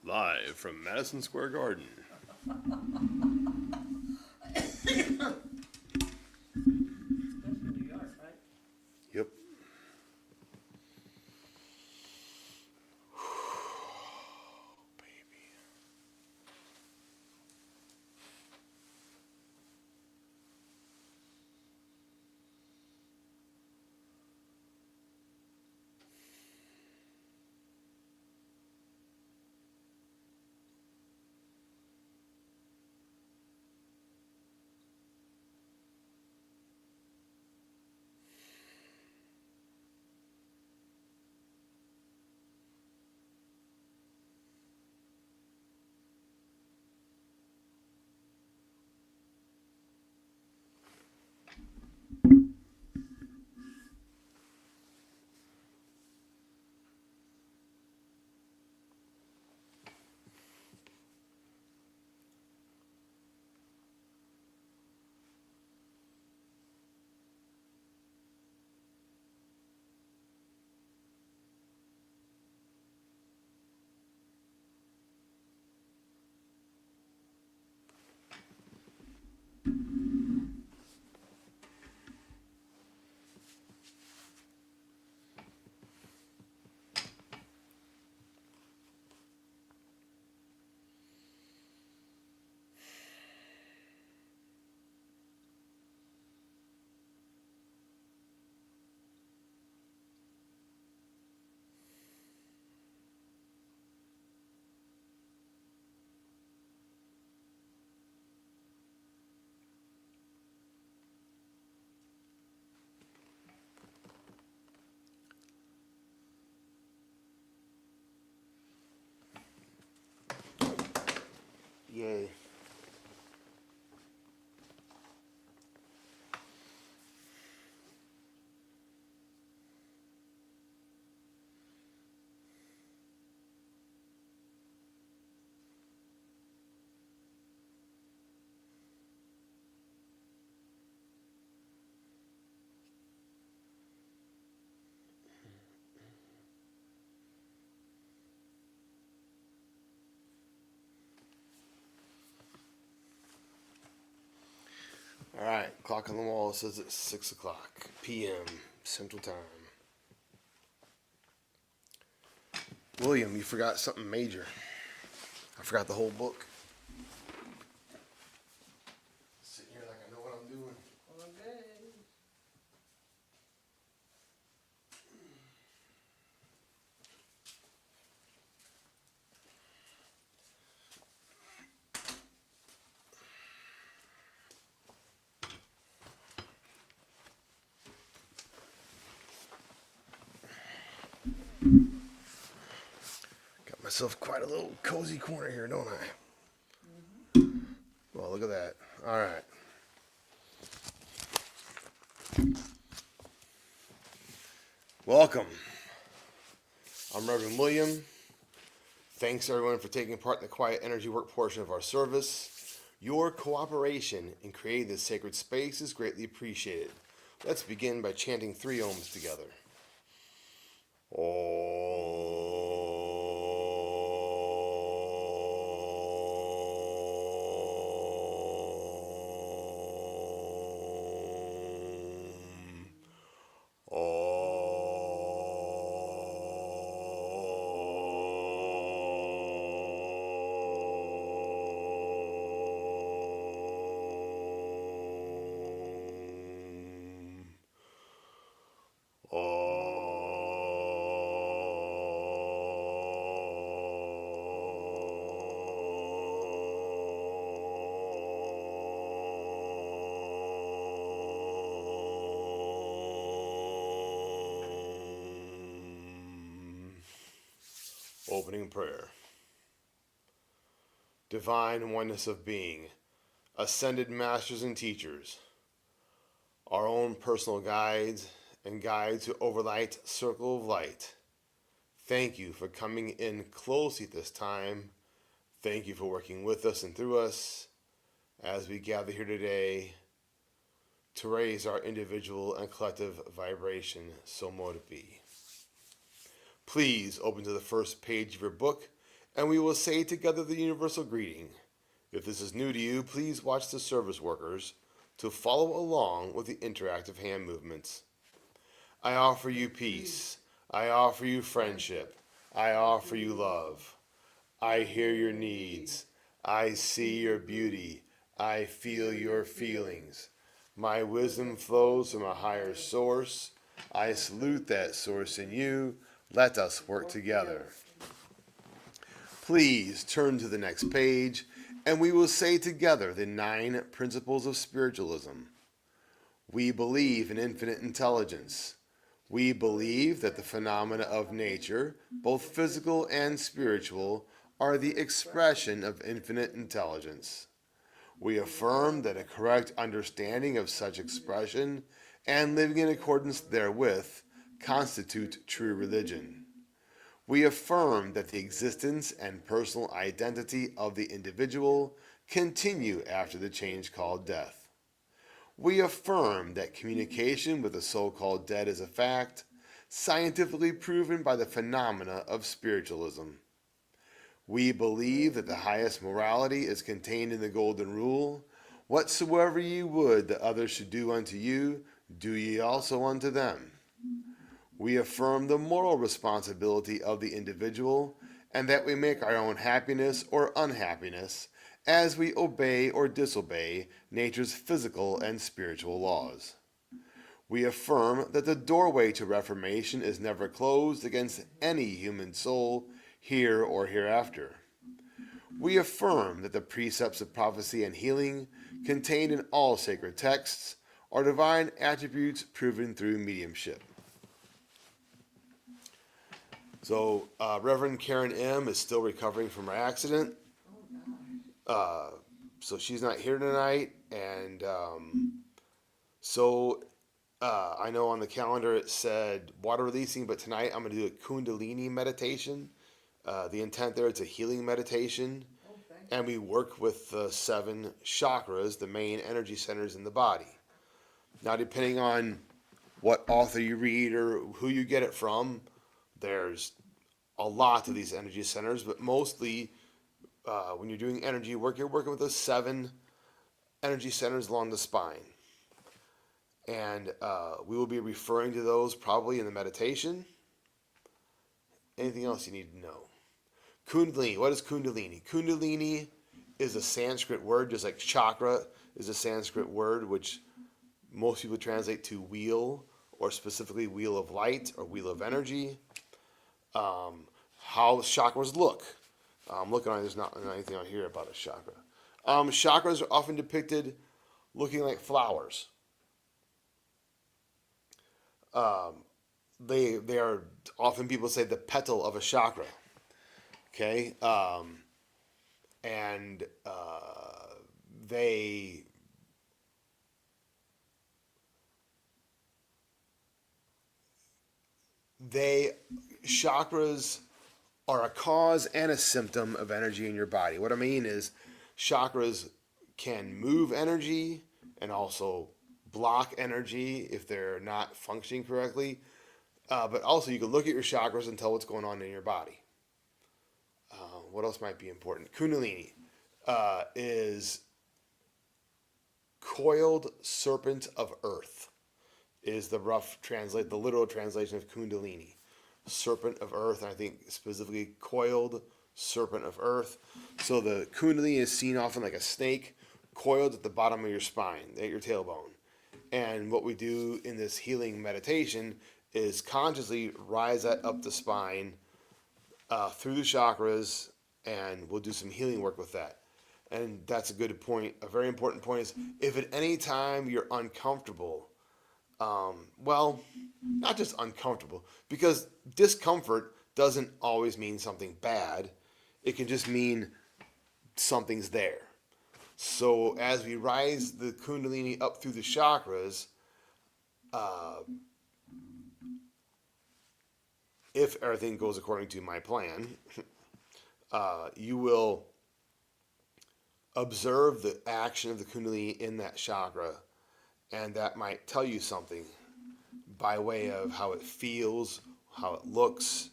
Live from Madison Square Garden. That's in New York, right? Yep. Baby. Yay. All right, clock on the wall says it's 6 o'clock p.m. Central Time. William, you forgot something major. I forgot the whole book. Sitting here like I know what I'm doing. Okay. Got myself quite a little cozy corner here, don't I? Well, look at that. All right. Welcome. I'm Reverend William. Thanks everyone for taking part in the quiet energy work portion of our service. Your cooperation in creating this sacred space is greatly appreciated. Let's begin by chanting 3 ohms together. Opening prayer. Divine oneness of being, ascended masters and teachers, our own personal guides and guides who overlight circle of light. Thank you for coming in close at this time. Thank you for working with us and through us as we gather here today to raise our individual and collective vibration, so mote it be. Please open to the first page of your book and we will say together the universal greeting. If this is new to you, please watch the service workers to follow along with the interactive hand movements. I offer you peace. I offer you friendship. I offer you love. I hear your needs. I see your beauty. I feel your feelings. My wisdom flows from a higher source. I salute that source in you. Let us work together. Please turn to the next page, and we will say together the 9 principles of spiritualism. We believe in infinite intelligence. We believe that the phenomena of nature, both physical and spiritual, are the expression of infinite intelligence. We affirm that a correct understanding of such expression and living in accordance therewith constitute true religion. We affirm that the existence and personal identity of the individual continue after the change called death. We affirm that communication with the so-called dead is a fact, scientifically proven by the phenomena of spiritualism. We believe that the highest morality is contained in the Golden Rule. Whatsoever ye would that others should do unto you, do ye also unto them. We affirm the moral responsibility of the individual, and that we make our own happiness or unhappiness as we obey or disobey nature's physical and spiritual laws. We affirm that the doorway to reformation is never closed against any human soul, here or hereafter. We affirm that the precepts of prophecy and healing contained in all sacred texts are divine attributes proven through mediumship. So, Reverend Karen M. is still recovering from her accident. So she's not here tonight. And I know on the calendar it said water releasing, but tonight I'm going to do a Kundalini meditation. The intent there, it's a healing meditation. And we work with the 7 chakras, the main energy centers in the body. Now, depending on what author you read or who you get it from, there's a lot of these energy centers, but mostly when you're doing energy work, you're working with those 7 energy centers along the spine. And we will be referring to those probably in the meditation. Anything else you need to know? Kundalini. What is Kundalini? Kundalini is a Sanskrit word, just like chakra is a Sanskrit word, which most people translate to wheel, or specifically wheel of light or wheel of energy. How chakras look. I'm looking on, there's not anything on here about a chakra. Chakras are often depicted looking like flowers. They are often, people say, the petal of a chakra. Okay, and chakras are a cause and a symptom of energy in your body. What I mean is, chakras can move energy and also block energy if they're not functioning correctly. But also, you can look at your chakras and tell what's going on in your body. What else might be important? Kundalini is coiled serpent of earth, is the literal translation of Kundalini. Serpent of earth, and I think specifically coiled serpent of earth. So the Kundalini is seen often like a snake coiled at the bottom of your spine, at your tailbone. And what we do in this healing meditation is consciously rise that up the spine through the chakras, and we'll do some healing work with that. And that's a good point. A very important point is, if at any time you're uncomfortable, well, not just uncomfortable, because discomfort doesn't always mean something bad. It can just mean something's there. So as we rise the Kundalini up through the chakras, if everything goes according to my plan, you will observe the action of the Kundalini in that chakra, and that might tell you something by way of how it feels, how it looks,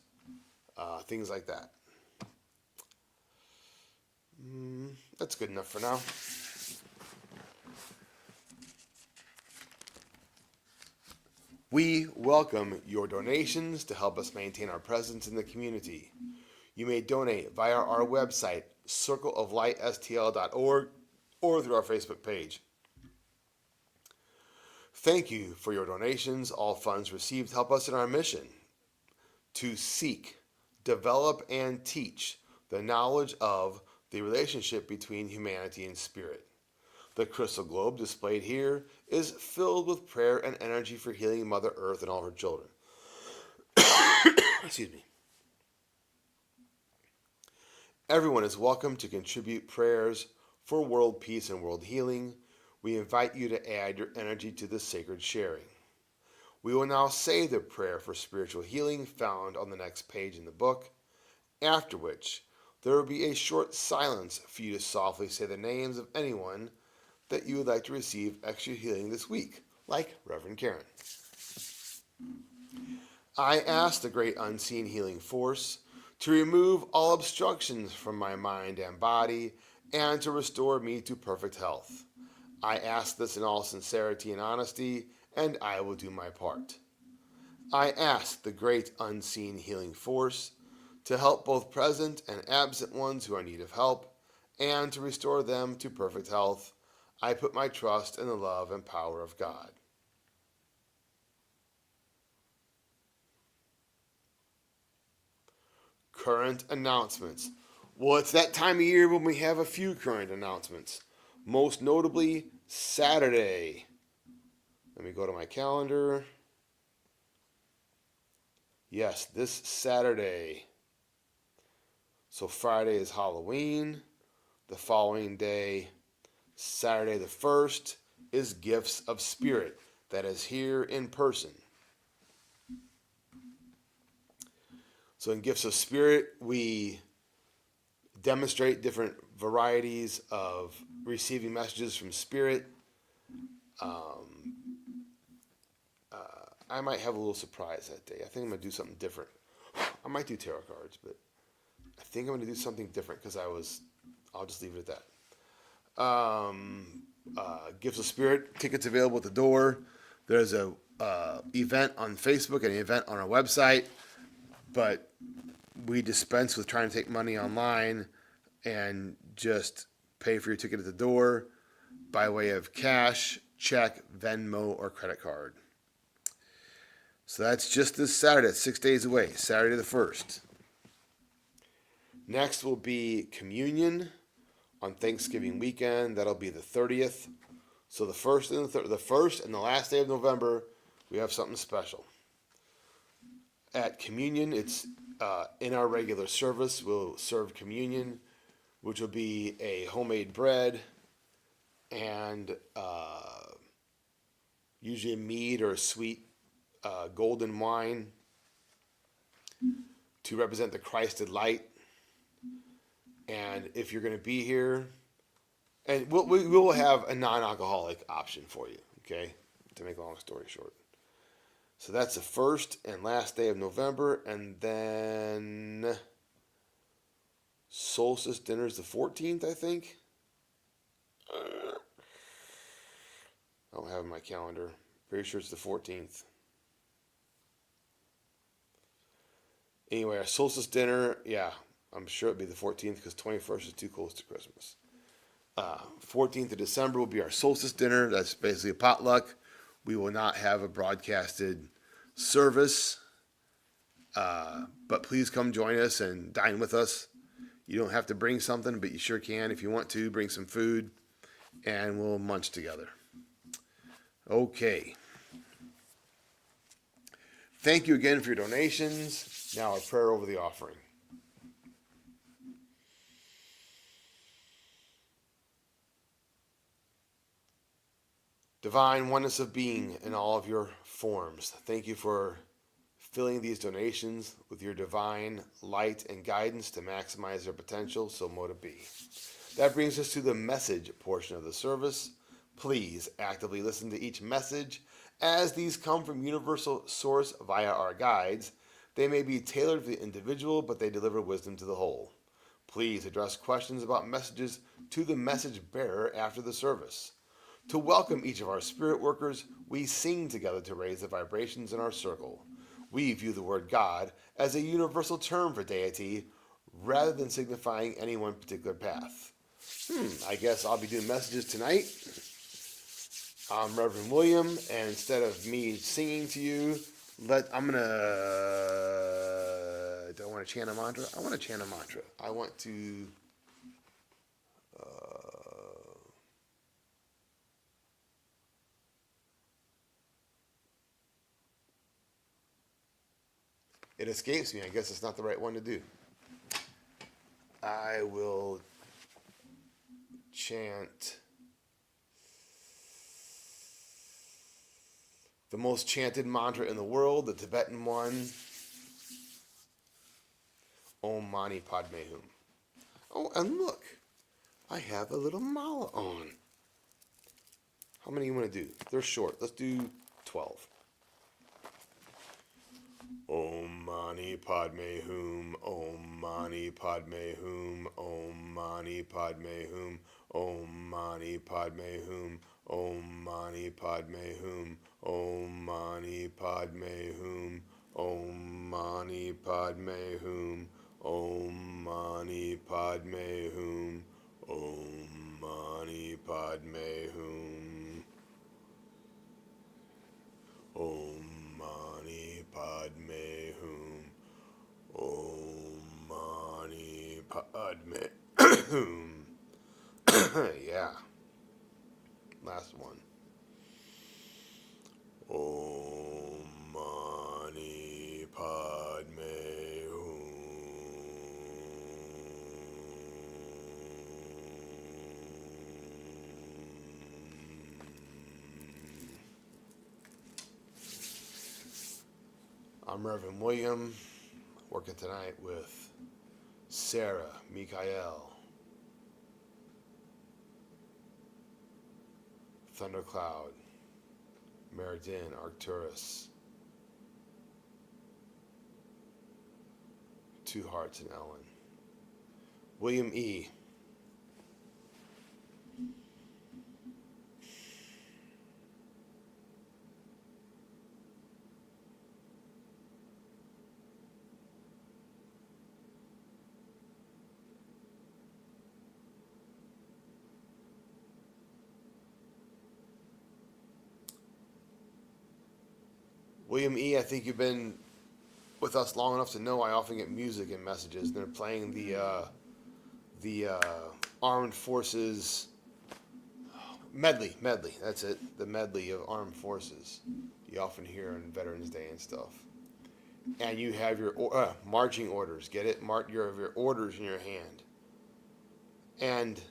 things like that. That's good enough for now. We welcome your donations to help us maintain our presence in the community. You may donate via our website, circleoflightstl.org, or through our Facebook page. Thank you for your donations. All funds received help us in our mission to seek, develop, and teach the knowledge of the relationship between humanity and spirit. The crystal globe displayed here is filled with prayer and energy for healing Mother Earth and all her children. Excuse me. Everyone is welcome to contribute prayers for world peace and world healing. We invite you to add your energy to this sacred sharing. We will now say the prayer for spiritual healing found on the next page in the book, after which there will be a short silence for you to softly say the names of anyone that you would like to receive extra healing this week, like Reverend Karen. I ask the great unseen healing force to remove all obstructions from my mind and body and to restore me to perfect health. I ask this in all sincerity and honesty, and I will do my part. I ask the great unseen healing force to help both present and absent ones who are in need of help, and to restore them to perfect health. I put my trust in the love and power of God. Current announcements. Well, it's that time of year when we have a few current announcements. Most notably, Saturday. Let me go to my calendar. Yes, this Saturday. So Friday is Halloween. The following day, Saturday the 1st, is Gifts of Spirit. That is here in person. So in Gifts of Spirit, we demonstrate different varieties of receiving messages from Spirit. I might have a little surprise that day. I think I'm going to do something different. I might do tarot cards, but I think I'm going to do something different because I'll just leave it at that. Gifts of Spirit, tickets available at the door. There's a event on Facebook and an event on our website, but we dispense with trying to take money online and just pay for your ticket at the door by way of cash, check, Venmo, or credit card. So that's just this Saturday, 6 days away, Saturday the 1st. Next will be Communion on Thanksgiving weekend. That'll be the 30th. So the first and the last day of November, we have something special. At Communion, it's in our regular service. We'll serve Communion, which will be a homemade bread and usually a mead or a sweet golden wine to represent the Christed light. And if you're going to be here, and we will have a non-alcoholic option for you, okay, to make a long story short. So that's the 1st and last day of November, and then solstice dinner is the 14th, I think. I don't have it in my calendar. Pretty sure it's the 14th. Anyway, our solstice dinner, yeah, I'm sure it'll be the 14th because 21st is too close to Christmas. 14th of December will be our solstice dinner. That's basically a potluck. We will not have a broadcasted service, but please come join us and dine with us. You don't have to bring something, but you sure can if you want to. Bring some food, and we'll munch together. Okay. Thank you again for your donations. Now our prayer over the offering. Divine oneness of being in all of your forms, thank you for filling these donations with your divine light and guidance to maximize their potential, so mote it be. That brings us to the message portion of the service. Please actively listen to each message as these come from universal source via our guides. They may be tailored to the individual, but they deliver wisdom to the whole. Please address questions about messages to the message bearer after the service. To welcome each of our spirit workers, we sing together to raise the vibrations in our circle. We view the word God as a universal term for deity rather than signifying any one particular path. I guess I'll be doing messages tonight. I'm Reverend William, and instead of me singing to you, do I want to chant a mantra? I want to chant a mantra. I want to, it escapes me. I guess it's not the right one to do. I will chant the most chanted mantra in the world, the Tibetan one, Om Mani Padme Hum. Oh, and look, I have a little mala on. How many you want to do? They're short. Let's do 12. Om Mani Padme Hum, Om Mani Padme Hum, Om Mani Padme Hum, Om Mani Padme Hum, Om Mani Padme Hum, Om Mani Padme Hum, Om Mani Padme Hum, Om Mani Padme Hum, Om Mani Padme Hum, Om Mani Padme Hum, Om Mani Padme Hum. Yeah. Last one. Om Mani Padme Hum. I'm Reverend William, working tonight with Sarah, Mikael, Thundercloud, Meridin, Arcturus, Two Hearts, and Ellen. William E. William E., I think you've been with us long enough to know I often get music and messages. They're playing the Armed Forces medley. That's it. The medley of Armed Forces. You often hear on Veterans Day and stuff. And you have your marching orders. Get it? You have your orders in your hand. And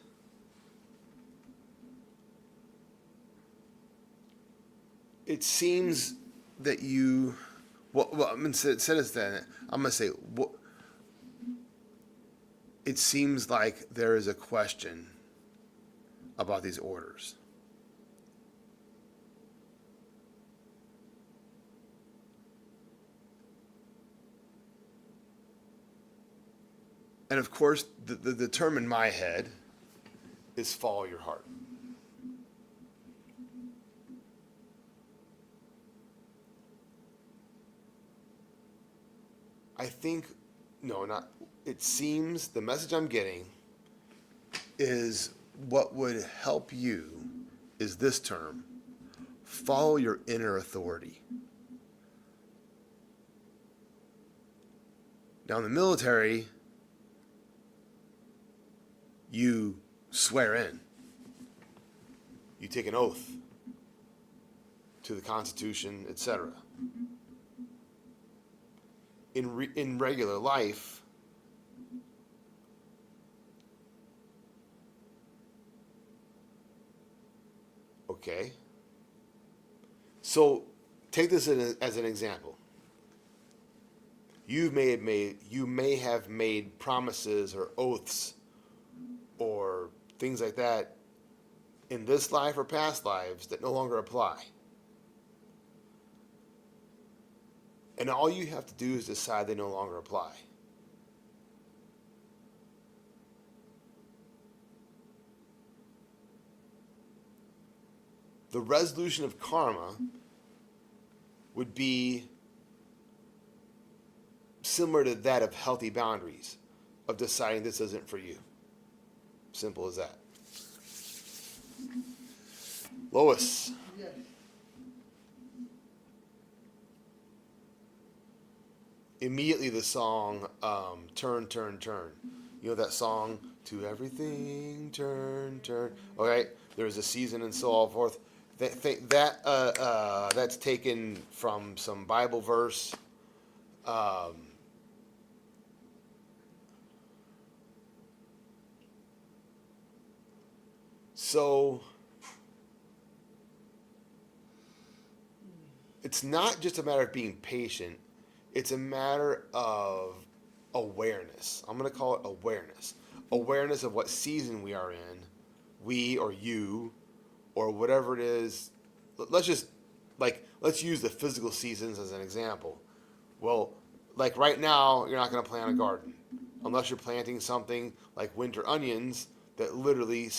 it seems that you, I'm going to say this then. I'm going to say, it seems like there is a question about these orders. And of course, the term in my head is follow your heart. I think, no, not, it seems the message I'm getting is what would help you is this term, follow your inner authority. Now in the military, you swear in. You take an oath to the Constitution, etc. In regular life, okay. So take this as an example. You may have made promises or oaths or things like that in this life or past lives that no longer apply. And all you have to do is decide they no longer apply. The resolution of karma would be similar to that of healthy boundaries, of deciding this isn't for you. Simple as that. Lois. Yes. Immediately the song Turn, Turn, Turn. You know that song, To Everything Turn, Turn. Okay, there's a season and so forth. That's taken from some Bible verse. So it's not just a matter of being patient, it's a matter of awareness. I'm going to call it awareness. Awareness of what season we are in, we or you, or whatever it is. Let's just, let's use the physical seasons as an example. Well, like right now, you're not going to plant a garden unless you're planting something like winter onions that literally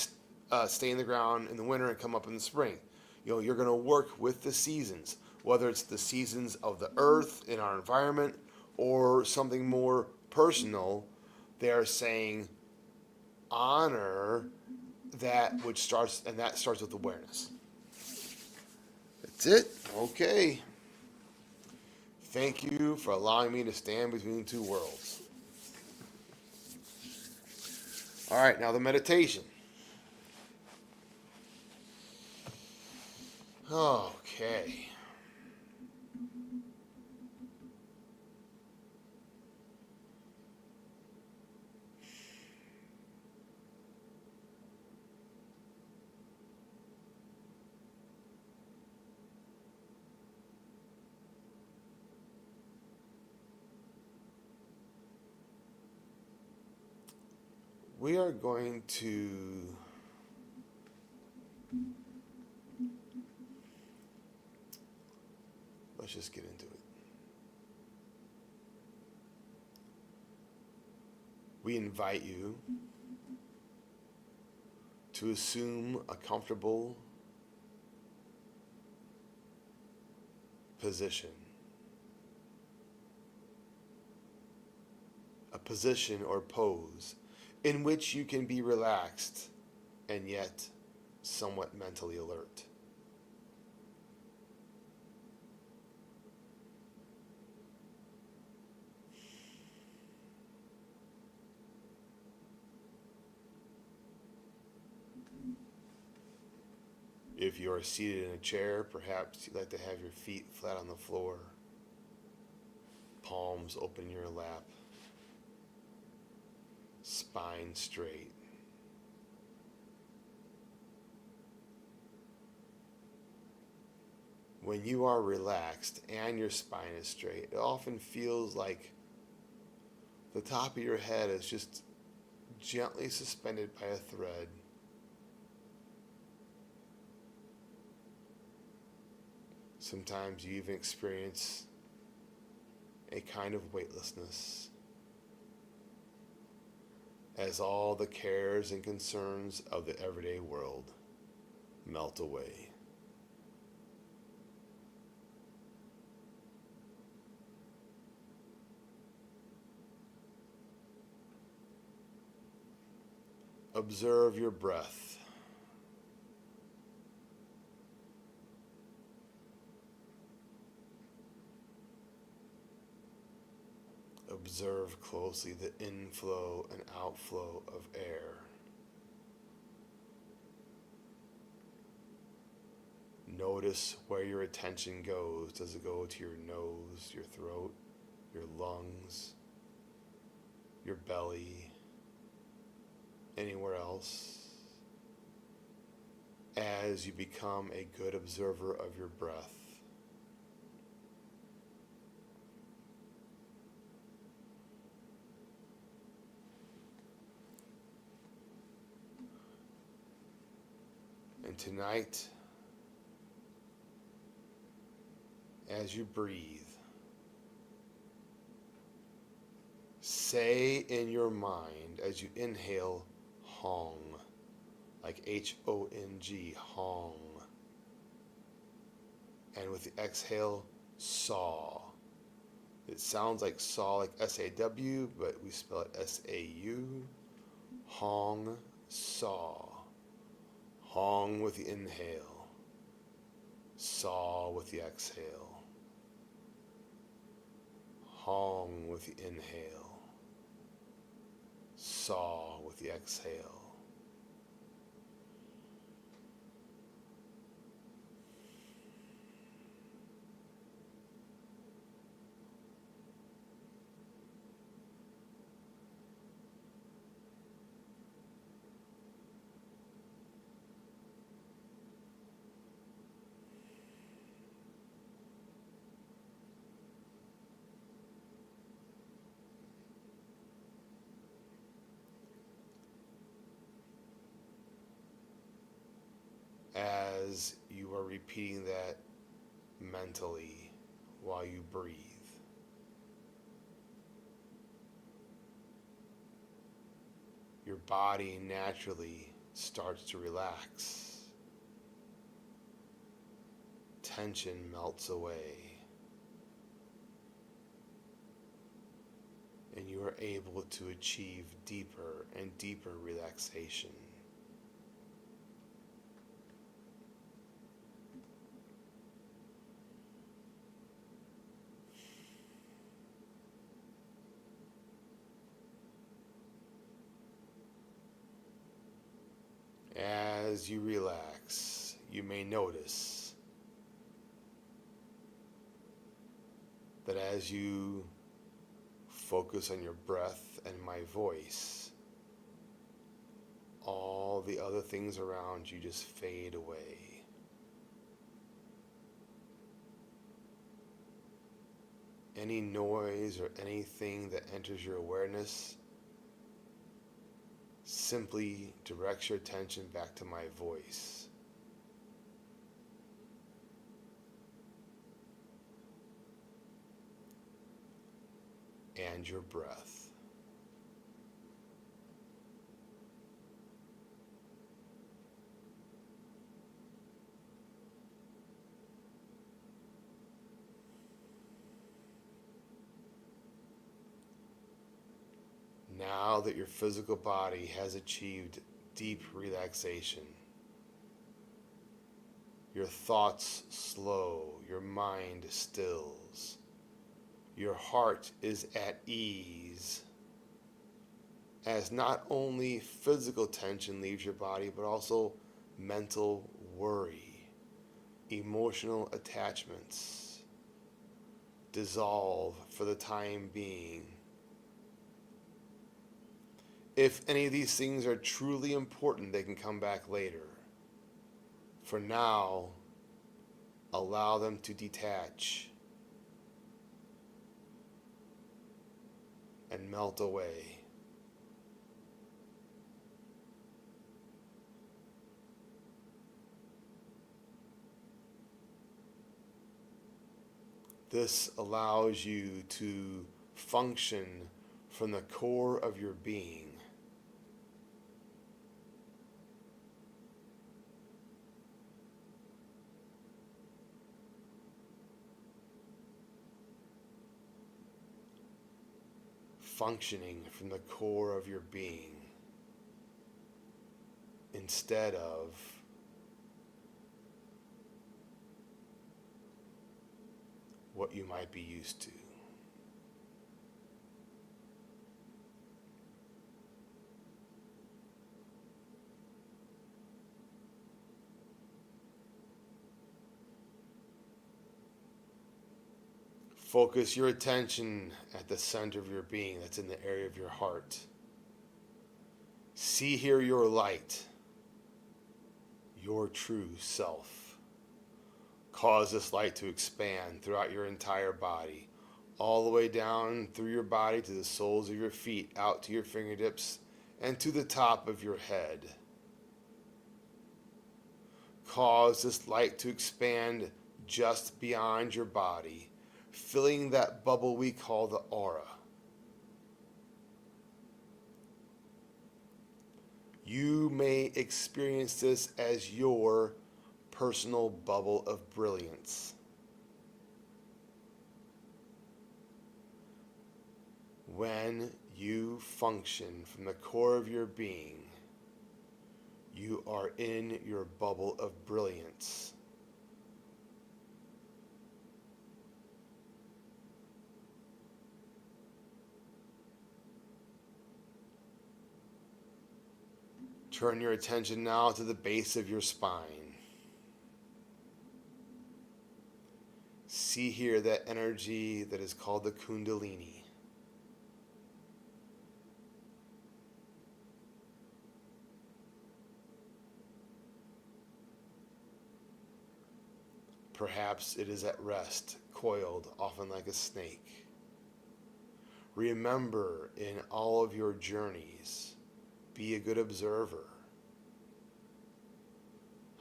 stay in the ground in the winter and come up in the spring. You're going to work with the seasons, whether it's the seasons of the earth in our environment or something more personal. They're saying honor that which starts, and that starts with awareness. That's it. Okay. Thank you for allowing me to stand between two worlds. All right, now the meditation. Okay. We are going to let's just get into it. We invite you to assume a comfortable position. A position or pose in which you can be relaxed and yet somewhat mentally alert. If you are seated in a chair, perhaps you'd like to have your feet flat on the floor, palms open in your lap, spine straight. When you are relaxed and your spine is straight, it often feels like the top of your head is just gently suspended by a thread. Sometimes you even experience a kind of weightlessness as all the cares and concerns of the everyday world melt away. Observe your breath. Observe closely the inflow and outflow of air. Notice where your attention goes. Does it go to your nose, your throat, your lungs, your belly, anywhere else? As you become a good observer of your breath. And tonight, as you breathe, say in your mind as you inhale, Hong, like Hong, Hong. And with the exhale, saw. It sounds like saw, like S-A-W, but we spell it S-A-U. Hong, saw. Hong with the inhale. Saw with the exhale. Hong with the inhale. Saw with the exhale. As you are repeating that mentally while you breathe, your body naturally starts to relax. Tension melts away, and you are able to achieve deeper and deeper relaxation. As you relax, you may notice that as you focus on your breath and my voice, all the other things around you just fade away. Any noise or anything that enters your awareness simply directs your attention back to my voice. And your breath. Now that your physical body has achieved deep relaxation, your thoughts slow, your mind stills, your heart is at ease, as not only physical tension leaves your body, but also mental worry, emotional attachments dissolve for the time being. If any of these things are truly important, they can come back later. For now, allow them to detach and melt away. This allows you to function from the core of your being. Functioning from the core of your being instead of what you might be used to. Focus your attention at the center of your being, that's in the area of your heart. See here your light, your true self. Cause this light to expand throughout your entire body, all the way down through your body to the soles of your feet, out to your fingertips, and to the top of your head. Cause this light to expand just beyond your body, filling that bubble we call the aura. You may experience this as your personal bubble of brilliance. When you function from the core of your being, you are in your bubble of brilliance. Turn your attention now to the base of your spine. See here that energy that is called the Kundalini. Perhaps it is at rest, coiled, often like a snake. Remember, in all of your journeys, be a good observer.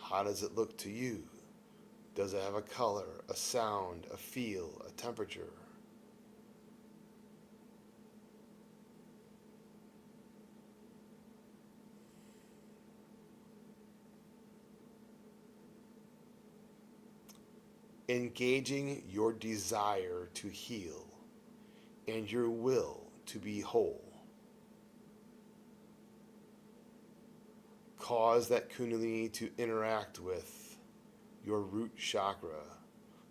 How does it look to you? Does it have a color, a sound, a feel, a temperature? Engaging your desire to heal and your will to be whole. Cause that Kundalini to interact with your root chakra,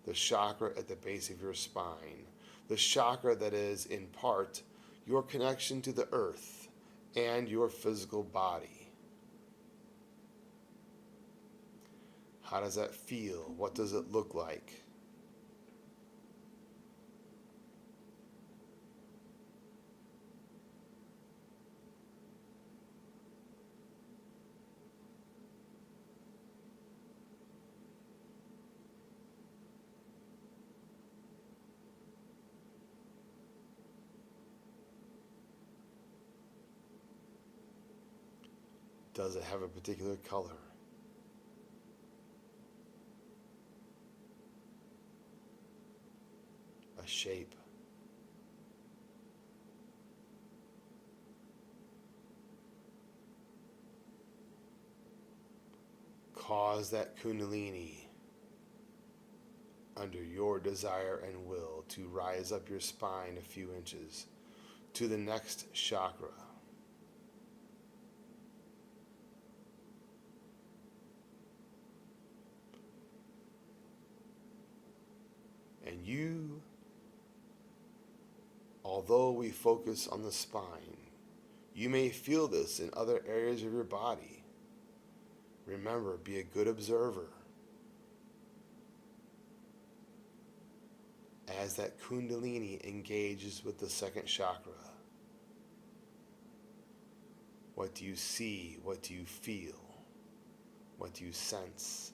the chakra at the base of your spine, the chakra that is in part your connection to the earth and your physical body. How does that feel? What does it look like? Does it have a particular color? A shape? Cause that Kundalini under your desire and will to rise up your spine a few inches to the next chakra. And you, although we focus on the spine, you may feel this in other areas of your body. Remember, be a good observer. As that Kundalini engages with the second chakra, what do you see? What do you feel? What do you sense?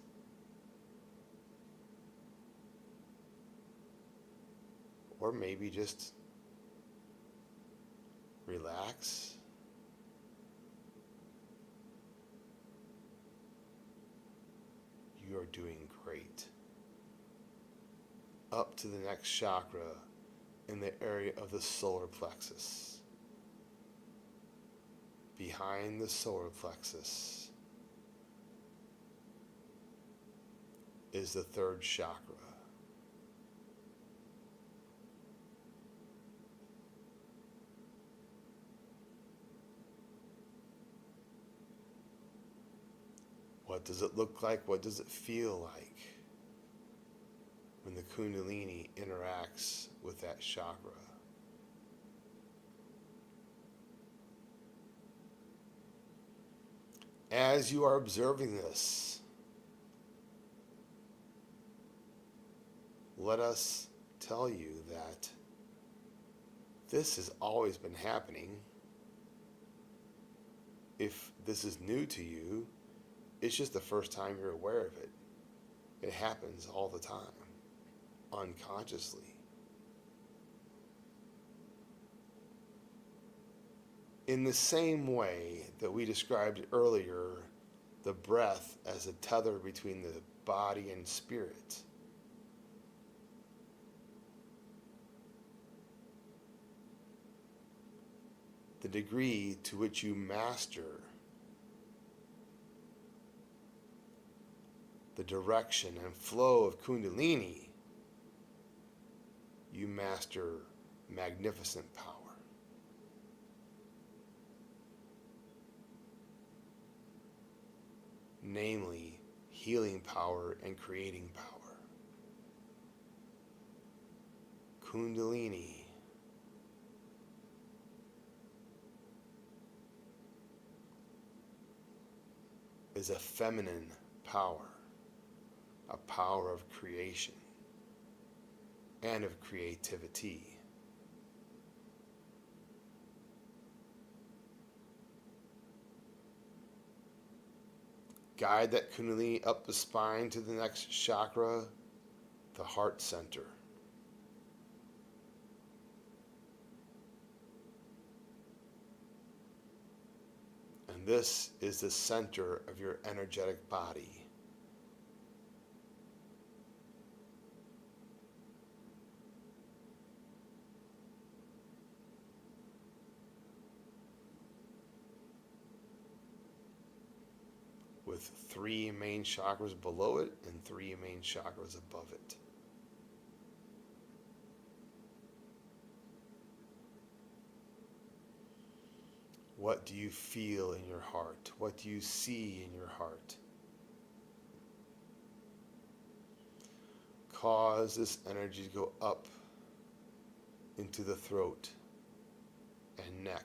Or maybe just relax. You are doing great. Up to the next chakra in the area of the solar plexus. Behind the solar plexus is the third chakra. What does it look like? What does it feel like when the Kundalini interacts with that chakra? As you are observing this, let us tell you that this has always been happening. If this is new to you, it's just the first time you're aware of it. It happens all the time, unconsciously. In the same way that we described earlier, the breath as a tether between the body and spirit, the degree to which you master the direction and flow of Kundalini, you master magnificent power. namely healing power and creating power. Kundalini is a feminine power, a power of creation and of creativity. Guide that Kundalini up the spine to the next chakra, the heart center. And this is the center of your energetic body. With 3 main chakras below it and 3 main chakras above it. What do you feel in your heart? What do you see in your heart? Cause this energy to go up into the throat and neck.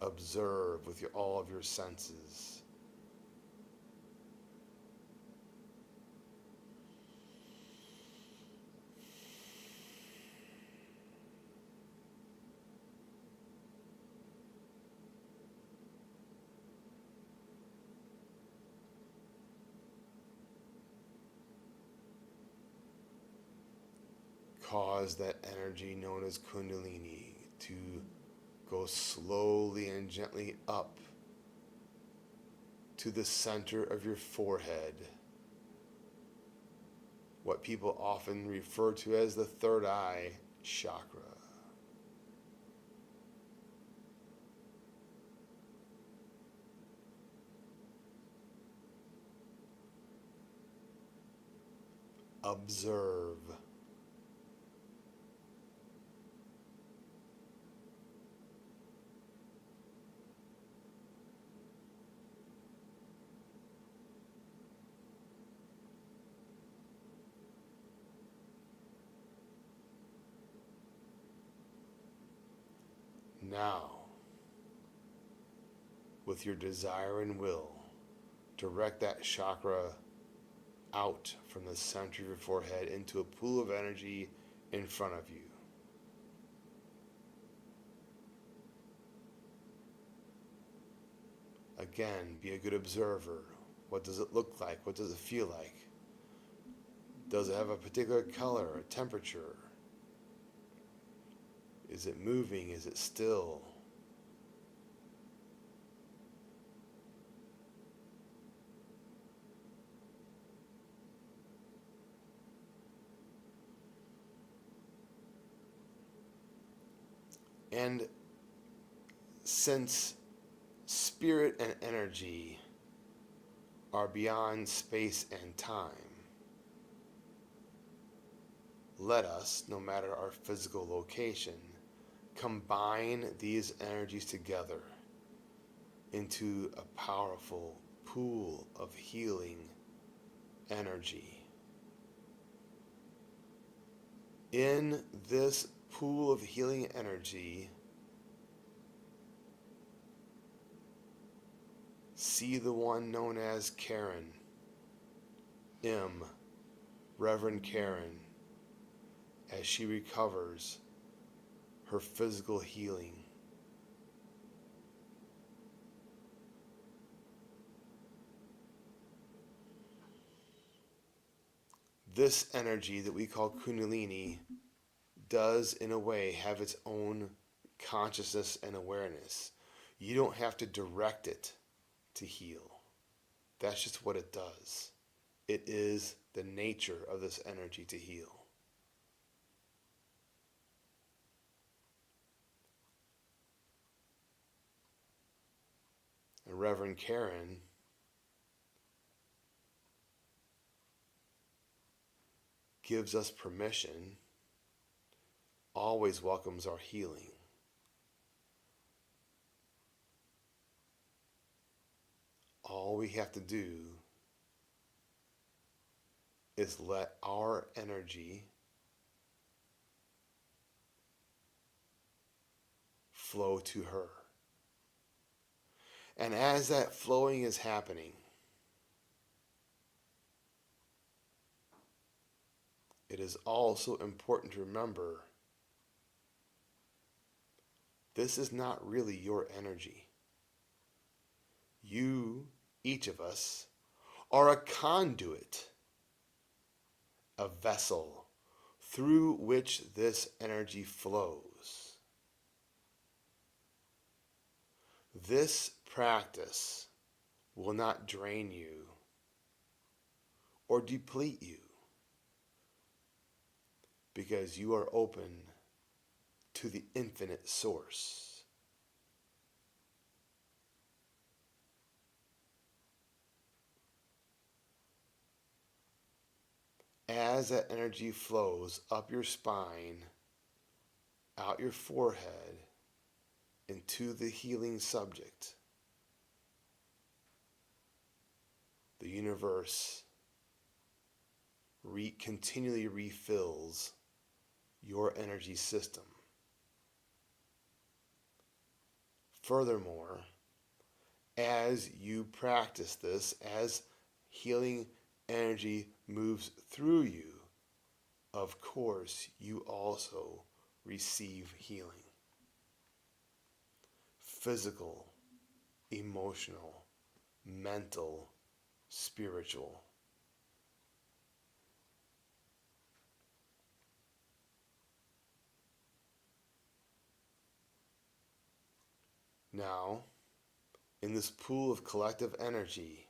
Observe with all of your senses. Cause that energy known as Kundalini to go slowly and gently up to the center of your forehead, what people often refer to as the third eye chakra. Observe. Now, with your desire and will, direct that chakra out from the center of your forehead into a pool of energy in front of you. Again, be a good observer. What does it look like? What does it feel like? Does it have a particular color or temperature? Is it moving? Is it still? And since spirit and energy are beyond space and time, let us, no matter our physical location, combine these energies together into a powerful pool of healing energy. In this pool of healing energy, see the one known as Karen, M, Reverend Karen, as she recovers her physical healing. This energy that we call Kundalini does, in a way, have its own consciousness and awareness. You don't have to direct it to heal. That's just what it does. It is the nature of this energy to heal. And Reverend Karen gives us permission, always welcomes our healing. all we have to do is let our energy flow to her. And as that flowing is happening, it is also important to remember this is not really your energy. You, each of us, are a conduit, a vessel through which this energy flows. This practice will not drain you or deplete you because you are open to the infinite source. As that energy flows up your spine, out your forehead, into the healing subject, the universe continually refills your energy system. Furthermore, as you practice this, as healing energy moves through you, of course, you also receive healing. Physical, emotional, mental, spiritual. Now, in this pool of collective energy,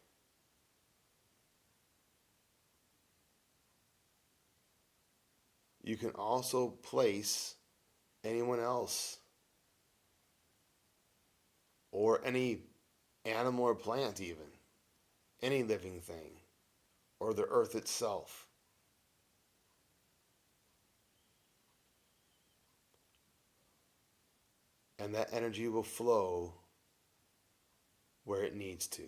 you can also place anyone else or any animal or plant even, any living thing, or the earth itself. And that energy will flow where it needs to.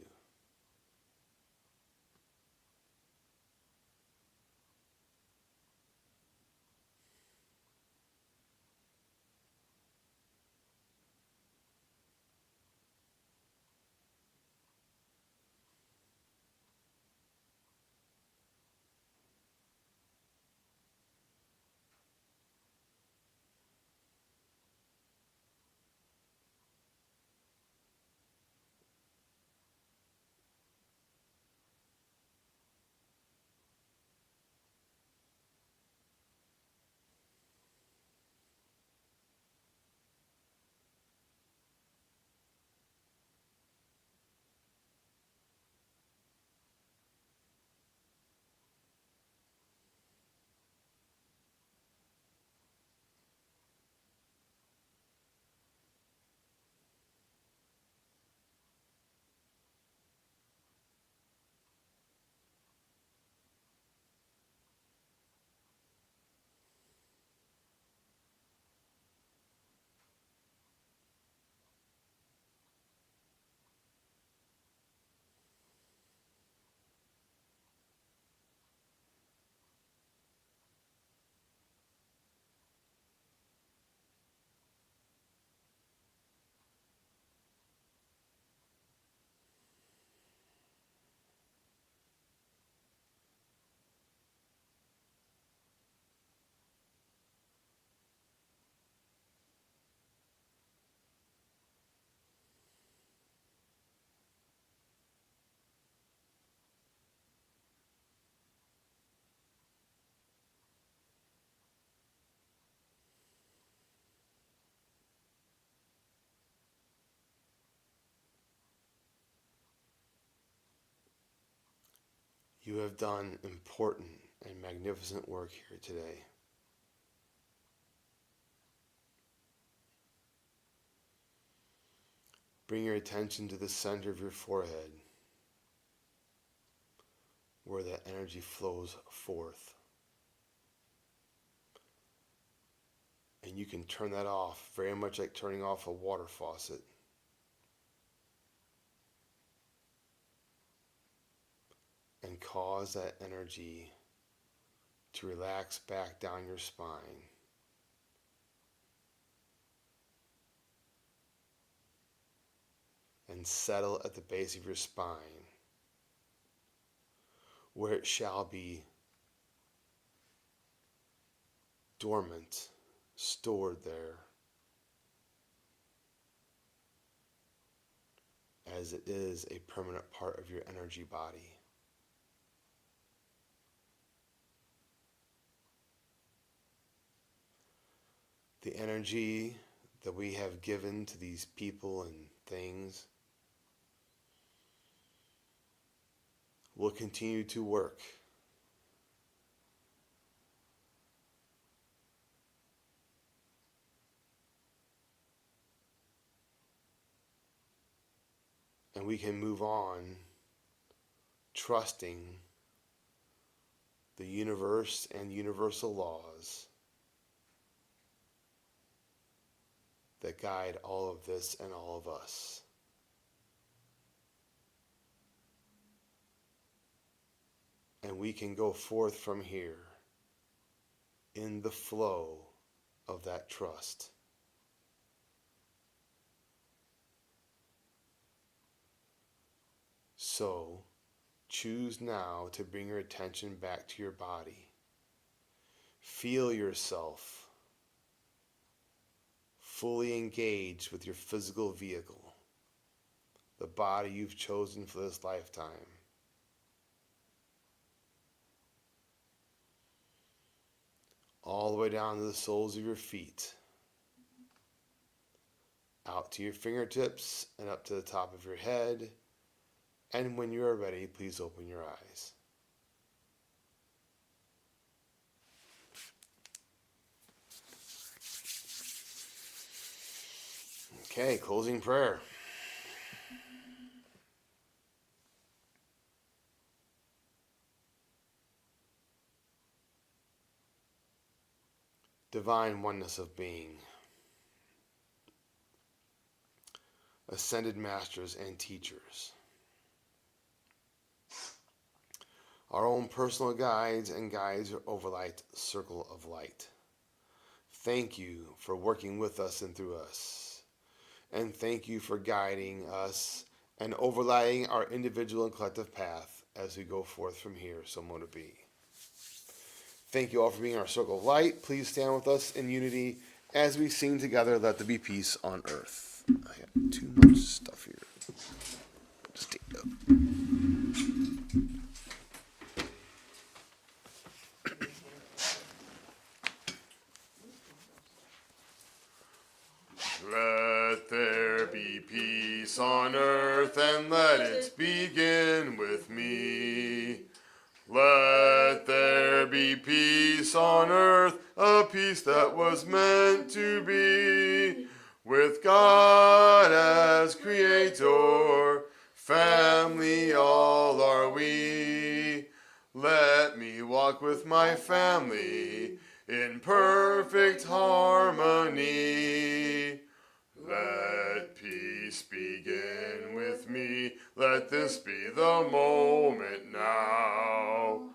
You have done important and magnificent work here today. Bring your attention to the center of your forehead, where that energy flows forth. And you can turn that off, very much like turning off a water faucet. cause that energy to relax back down your spine. And settle at the base of your spine, where it shall be dormant, stored there, as it is a permanent part of your energy body. The energy that we have given to these people and things will continue to work. And we can move on trusting the universe and universal laws that guide all of this and all of us. And we can go forth from here in the flow of that trust. So, choose now to bring your attention back to your body. Feel yourself fully engaged with your physical vehicle, the body you've chosen for this lifetime. All the way down to the soles of your feet, out to your fingertips and up to the top of your head. And when you are ready, please open your eyes. Okay, closing prayer. Divine oneness of being, ascended masters and teachers, our own personal guides and guides over light circle of light. Thank you for working with us and through us. And thank you for guiding us and overlaying our individual and collective path as we go forth from here, so mote it be. Thank you all for being our circle of light. Please stand with us in unity as we sing together, Let There Be Peace on Earth. I have too much stuff here. Just take it up. Let there be peace on earth, and let it begin with me. Let there be peace on earth, a peace that was meant to be. With God as creator, family all are we. Let me walk with my family in perfect harmony. Let peace begin with me. Let this be the moment now.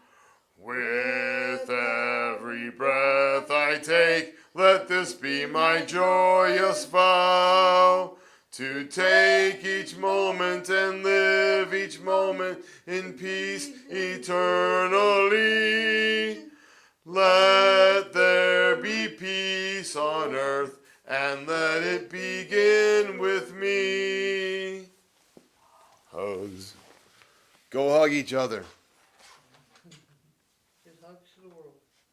With every breath I take, let this be my joyous vow. To take each moment and live each moment in peace eternally. Let there be peace on earth, and let it begin with me. Hugs. Go hug each other.